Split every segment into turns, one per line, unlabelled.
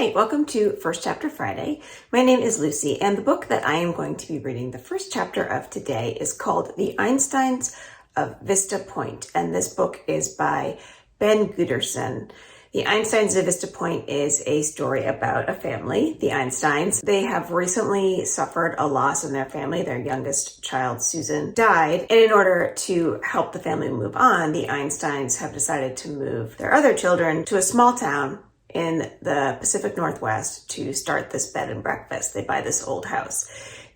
Hi, welcome to First Chapter Friday. My name is Lucy, and the book that I am going to be reading the first chapter of today is called The Einsteins of Vista Point, and this book is by Ben Guterson. The Einsteins of Vista Point is a story about a family, the Einsteins. They have recently suffered a loss in their family. Their youngest child, Susan, died. And in order to help the family move on, the Einsteins have decided to move their other children to a small town in the Pacific Northwest to start this bed and breakfast. They buy this old house.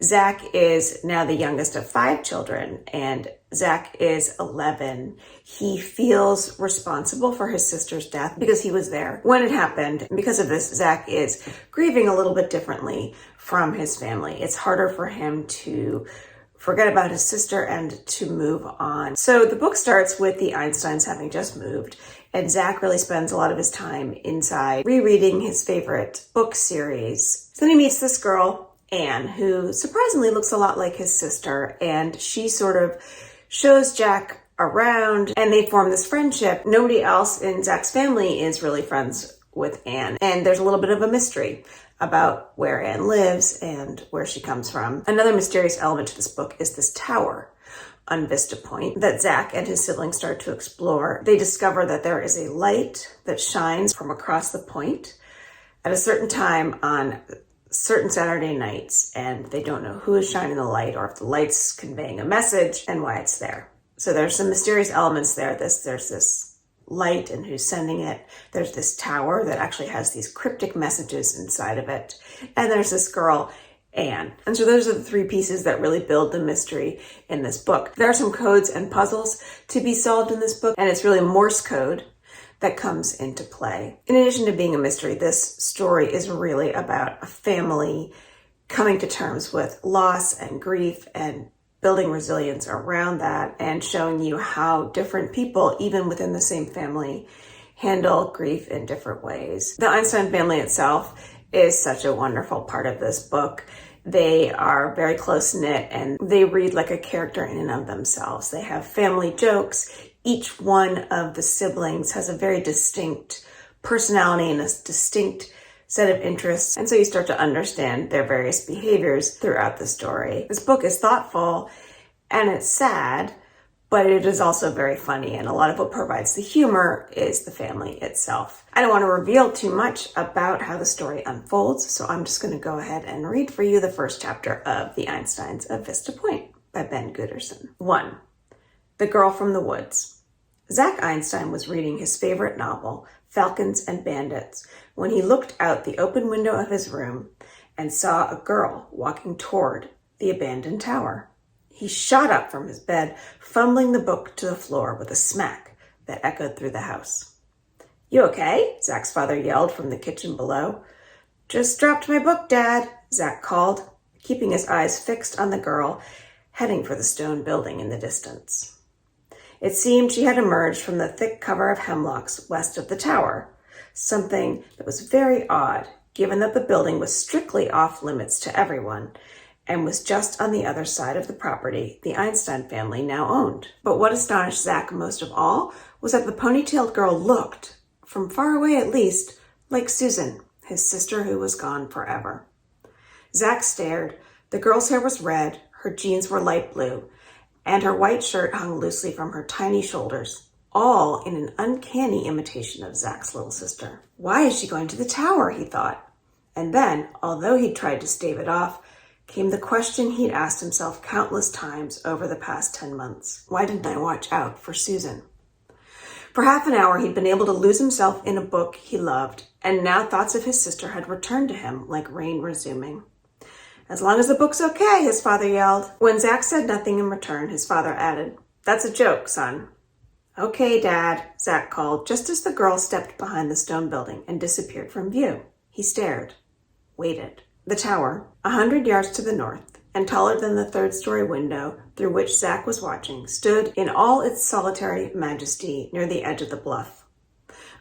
Zach is now the youngest of 5 children, and Zach is 11. He feels responsible for his sister's death because he was there when it happened. Because of this, Zach is grieving a little bit differently from his family. It's harder for him to forget about his sister and to move on. So the book starts with the Einsteins having just moved, and Zach really spends a lot of his time inside rereading his favorite book series. So then he meets this girl, Anne, who surprisingly looks a lot like his sister, and she sort of shows Jack around, and they form this friendship. Nobody else in Zach's family is really friends with Anne, and there's a little bit of a mystery about where Anne lives and where she comes from. Another mysterious element to this book is this tower on Vista Point that Zach and his siblings start to explore. They discover that there is a light that shines from across the point at a certain time on certain Saturday nights, and they don't know who is shining the light or if the light's conveying a message and why it's there. So there's some mysterious elements there. There's this light and who's sending it. There's this tower that actually has these cryptic messages inside of it. And there's this girl, Anne. And so those are the 3 pieces that really build the mystery in this book. There are some codes and puzzles to be solved in this book, and it's really Morse code that comes into play. In addition to being a mystery, this story is really about a family coming to terms with loss and grief and building resilience around that, and showing you how different people, even within the same family, handle grief in different ways. The Einstein family itself is such a wonderful part of this book. They are very close-knit, and they read like a character in and of themselves. They have family jokes. Each one of the siblings has a very distinct personality and a distinct set of interests, and so you start to understand their various behaviors throughout the story. This book is thoughtful and it's sad, but it is also very funny, and a lot of what provides the humor is the family itself. I don't want to reveal too much about how the story unfolds, so I'm just going to go ahead and read for you the first chapter of The Einsteins of Vista Point by Ben Guterson. 1. The Girl from the Woods. Zach Einstein was reading his favorite novel, Falcons and Bandits, when he looked out the open window of his room and saw a girl walking toward the abandoned tower. He shot up from his bed, fumbling the book to the floor with a smack that echoed through the house. "You okay?" Zach's father yelled from the kitchen below. "Just dropped my book, Dad," Zach called, keeping his eyes fixed on the girl heading for the stone building in the distance. It seemed she had emerged from the thick cover of hemlocks west of the tower, something that was very odd, given that the building was strictly off limits to everyone and was just on the other side of the property the Einstein family now owned. But what astonished Zach most of all was that the ponytailed girl looked, from far away at least, like Susan, his sister who was gone forever. Zach stared. The girl's hair was red, her jeans were light blue, and her white shirt hung loosely from her tiny shoulders, all in an uncanny imitation of Zach's little sister. Why is she going to the tower, he thought. And then, although he'd tried to stave it off, came the question he'd asked himself countless times over the past 10 months. Why didn't I watch out for Susan? For half an hour, he'd been able to lose himself in a book he loved, and now thoughts of his sister had returned to him like rain resuming. "As long as the book's okay," his father yelled. When Zach said nothing in return, his father added, "That's a joke, son." "Okay, Dad," Zach called, just as the girl stepped behind the stone building and disappeared from view. He stared, waited. The tower, 100 yards to the north, and taller than the 3rd-story window through which Zach was watching, stood in all its solitary majesty near the edge of the bluff.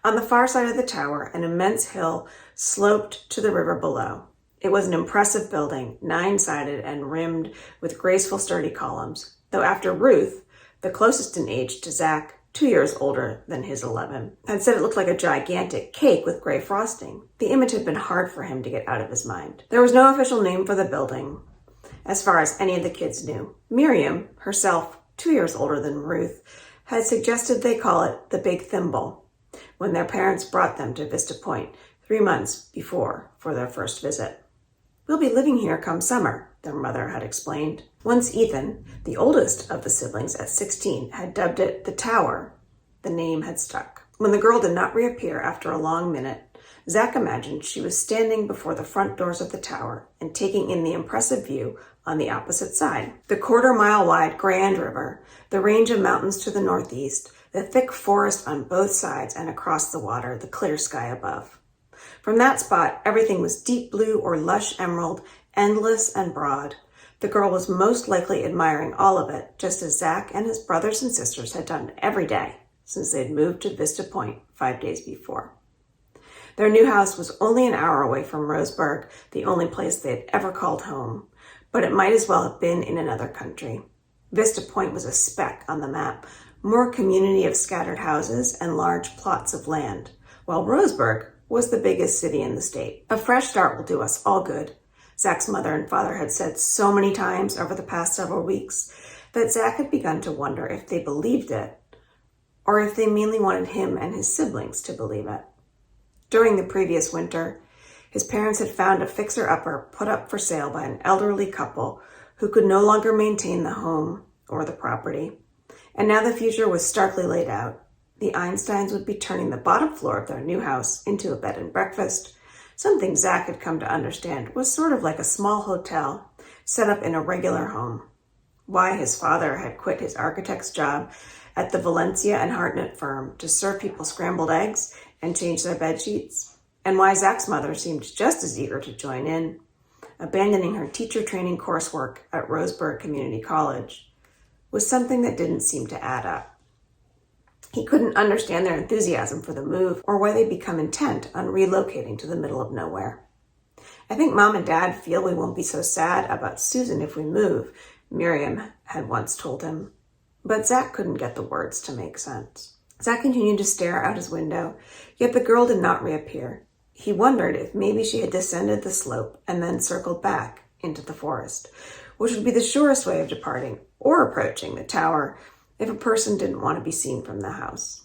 On the far side of the tower, an immense hill sloped to the river below. It was an impressive building, 9-sided and rimmed with graceful, sturdy columns, though after Ruth, the closest in age to Zach, 2 years older than his 11, had said it looked like a gigantic cake with gray frosting. The image had been hard for him to get out of his mind. There was no official name for the building, as far as any of the kids knew. Miriam, herself 2 years older than Ruth, had suggested they call it the Big Thimble when their parents brought them to Vista Point 3 months before for their first visit. "We'll be living here come summer," their mother had explained. Once Ethan, the oldest of the siblings at 16, had dubbed it the Tower, the name had stuck. When the girl did not reappear after a long minute, Zach imagined she was standing before the front doors of the tower and taking in the impressive view on the opposite side. The quarter-mile-wide Grand River, the range of mountains to the northeast, the thick forest on both sides and across the water, the clear sky above. From that spot, everything was deep blue or lush emerald, endless and broad. The girl was most likely admiring all of it, just as Zach and his brothers and sisters had done every day since they'd moved to Vista Point 5 days before. Their new house was only an hour away from Roseburg, the only place they had ever called home, but it might as well have been in another country. Vista Point was a speck on the map, more a community of scattered houses and large plots of land, while Roseburg was the biggest city in the state. "A fresh start will do us all good," Zach's mother and father had said so many times over the past several weeks that Zach had begun to wonder if they believed it, or if they mainly wanted him and his siblings to believe it. During the previous winter, his parents had found a fixer-upper put up for sale by an elderly couple who could no longer maintain the home or the property. And now the future was starkly laid out. The Einsteins would be turning the bottom floor of their new house into a bed and breakfast, something Zach had come to understand was sort of like a small hotel set up in a regular home. Why his father had quit his architect's job at the Valencia and Hartnett firm to serve people scrambled eggs and change their bed sheets, and why Zach's mother seemed just as eager to join in, abandoning her teacher training coursework at Roseburg Community College, was something that didn't seem to add up. He couldn't understand their enthusiasm for the move or why they'd become intent on relocating to the middle of nowhere. "I think Mom and Dad feel we won't be so sad about Susan if we move," Miriam had once told him. But Zach couldn't get the words to make sense. Zach continued to stare out his window, yet the girl did not reappear. He wondered if maybe she had descended the slope and then circled back into the forest, which would be the surest way of departing or approaching the tower if a person didn't want to be seen from the house.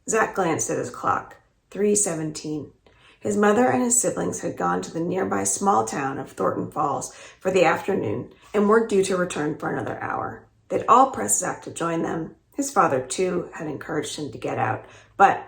Zach glanced at his clock, 3:17. His mother and his siblings had gone to the nearby small town of Thornton Falls for the afternoon and weren't due to return for another hour. They'd all pressed Zach to join them. His father, too, had encouraged him to get out, but,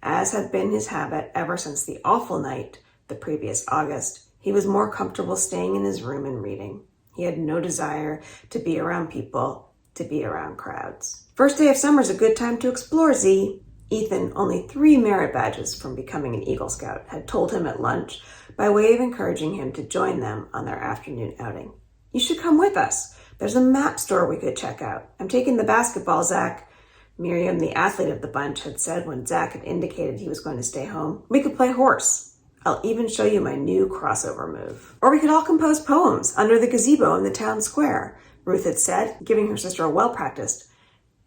as had been his habit ever since the awful night the previous August, he was more comfortable staying in his room and reading. He had no desire to be around people, to be around crowds. "First day of summer's a good time to explore, Z." Ethan, only 3 merit badges from becoming an Eagle Scout, had told him at lunch by way of encouraging him to join them on their afternoon outing. "You should come with us. There's a map store we could check out. I'm taking the basketball, Zach," Miriam, the athlete of the bunch, had said when Zach had indicated he was going to stay home. "We could play horse. I'll even show you my new crossover move. Or we could all compose poems under the gazebo in the town square," Ruth had said, giving her sister a well-practiced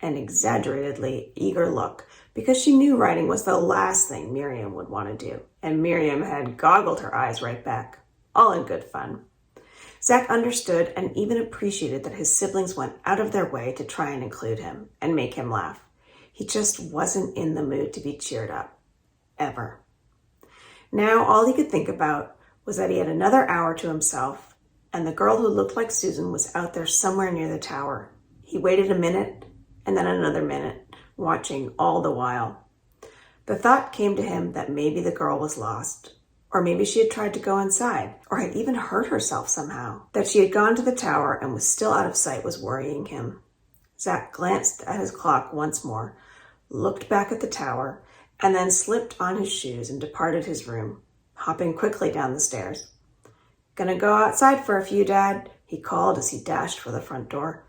and exaggeratedly eager look, because she knew writing was the last thing Miriam would want to do. And Miriam had goggled her eyes right back, all in good fun. Zach understood and even appreciated that his siblings went out of their way to try and include him and make him laugh. He just wasn't in the mood to be cheered up. Ever. Now all he could think about was that he had another hour to himself, and the girl who looked like Susan was out there somewhere near the tower. He waited a minute, and then another minute, watching all the while. The thought came to him that maybe the girl was lost. Or maybe she had tried to go inside, or had even hurt herself somehow. That she had gone to the tower and was still out of sight was worrying him. Zach glanced at his clock once more, looked back at the tower, and then slipped on his shoes and departed his room, hopping quickly down the stairs. "Gonna go outside for a few, Dad," he called as he dashed for the front door.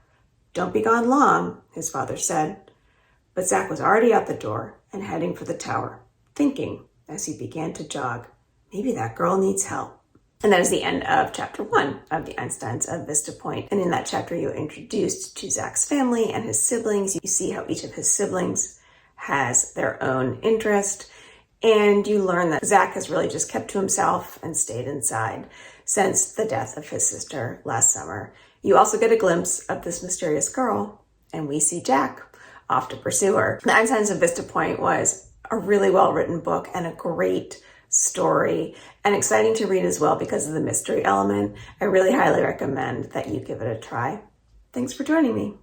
"Don't be gone long," his father said. But Zach was already out the door and heading for the tower, thinking as he began to jog, maybe that girl needs help. And that is the end of chapter 1 of the Einsteins of Vista Point. And in that chapter, you're introduced to Zach's family and his siblings. You see how each of his siblings has their own interest, and you learn that Zach has really just kept to himself and stayed inside since the death of his sister last summer. You also get a glimpse of this mysterious girl, and we see Jack off to pursue her. The Einsteins of Vista Point was a really well-written book and a great story, and exciting to read as well because of the mystery element. I really highly recommend that you give it a try. Thanks for joining me.